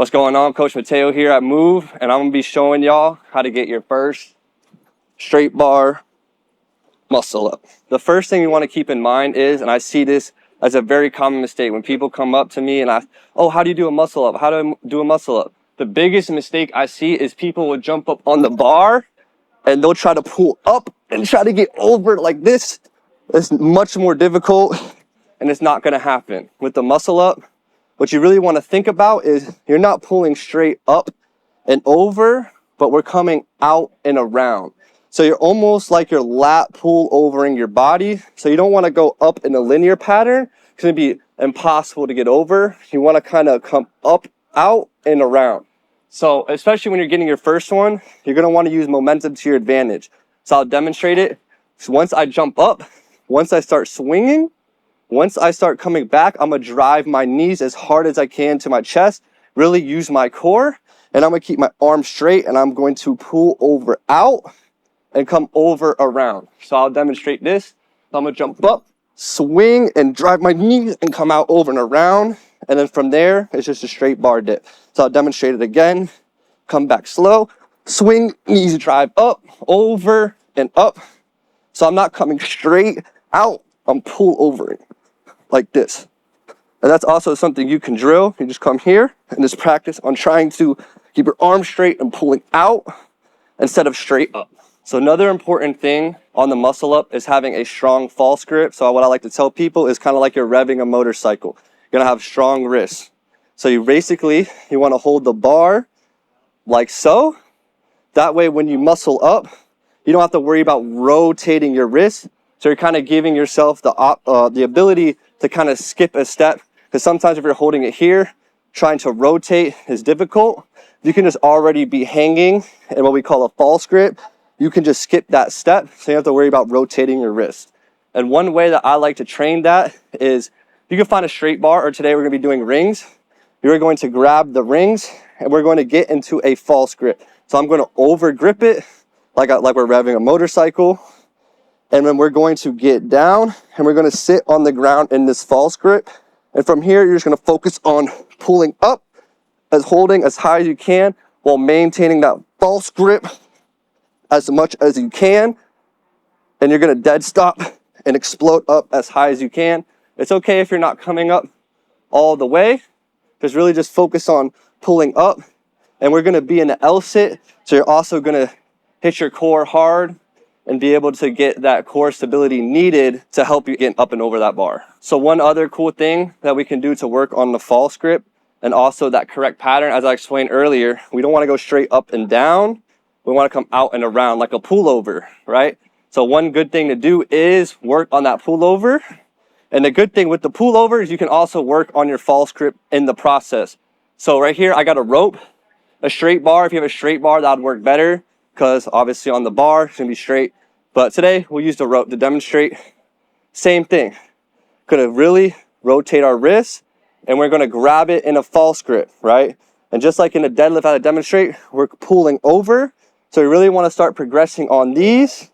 What's going on? Coach Mateo here at Move, and I'm going to be showing y'all how to get your first straight bar muscle up. The first thing you want to keep in mind is, and I see this as a very common mistake when people come up to me and ask, oh, how do you do a muscle up? How do I do a muscle up? The biggest mistake I see is people will jump up on the bar and they'll try to pull up and try to get over like this. It's much more difficult and it's not going to happen. With the muscle up, what you really want to think about is you're not pulling straight up and over, but we're coming out and around. So you're almost like your lat pull overing your body. So you don't want to go up in a linear pattern. It's going to be impossible to get over. You want to kind of come up, out, and around. So especially when you're getting your first one, you're going to want to use momentum to your advantage. So I'll demonstrate it. So once I jump up, once I start swinging, once I start coming back, I'm going to drive my knees as hard as I can to my chest, really use my core, and I'm going to keep my arms straight, and I'm going to pull over out and come over around. So I'll demonstrate this. I'm going to jump up, swing, and drive my knees and come out over and around. And then from there, it's just a straight bar dip. So I'll demonstrate it again. Come back slow, swing, knees drive up, over, and up. So I'm not coming straight out, I'm pull overing like this. And that's also something you can drill. You just come here and just practice on trying to keep your arms straight and pulling out instead of straight up. So another important thing on the muscle up is having a strong false grip. So what I like to tell people is kind of like you're revving a motorcycle. You're gonna have strong wrists. So you want to hold the bar like so. That way when you muscle up, you don't have to worry about rotating your wrist. So you're kind of giving yourself the ability to kind of skip a step. Because sometimes if you're holding it here, trying to rotate is difficult. You can just already be hanging in what we call a false grip. You can just skip that step, so you don't have to worry about rotating your wrist. And one way that I like to train that is you can find a straight bar, or today we're going to be doing rings. You're going to grab the rings, and we're going to get into a false grip. So I'm going to over grip it like we're revving a motorcycle. And then we're going to get down, and we're going to sit on the ground in this false grip. And from here, you're just going to focus on pulling up, holding as high as you can, while maintaining that false grip as much as you can. And you're going to dead stop and explode up as high as you can. It's okay if you're not coming up all the way. Just really just focus on pulling up. And we're going to be in the L sit. So you're also going to hit your core hard and be able to get that core stability needed to help you get up and over that bar. So one other cool thing that we can do to work on the false grip and also that correct pattern, as I explained earlier, we don't want to go straight up and down. We want to come out and around like a pullover, right? So one good thing to do is work on that pullover. And the good thing with the pullover is you can also work on your false grip in the process. So right here, I got a rope, a straight bar. If you have a straight bar, that would work better because obviously on the bar, it's going to be straight. But today, we'll use the rope to demonstrate. Same thing. Going to really rotate our wrists, and we're going to grab it in a false grip, right? And just like in a deadlift, how to demonstrate, we're pulling over. So we really want to start progressing on these,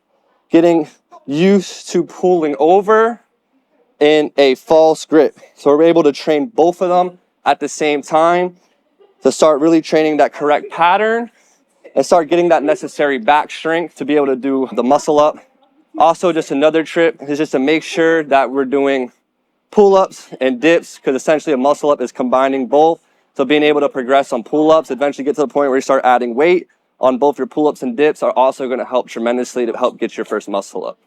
getting used to pulling over in a false grip. So we're able to train both of them at the same time to start really training that correct pattern and start getting that necessary back strength to be able to do the muscle up. Also, just another tip is just to make sure that we're doing pull-ups and dips, because essentially a muscle up is combining both. So being able to progress on pull-ups, eventually get to the point where you start adding weight on both your pull-ups and dips are also going to help tremendously to help get your first muscle up.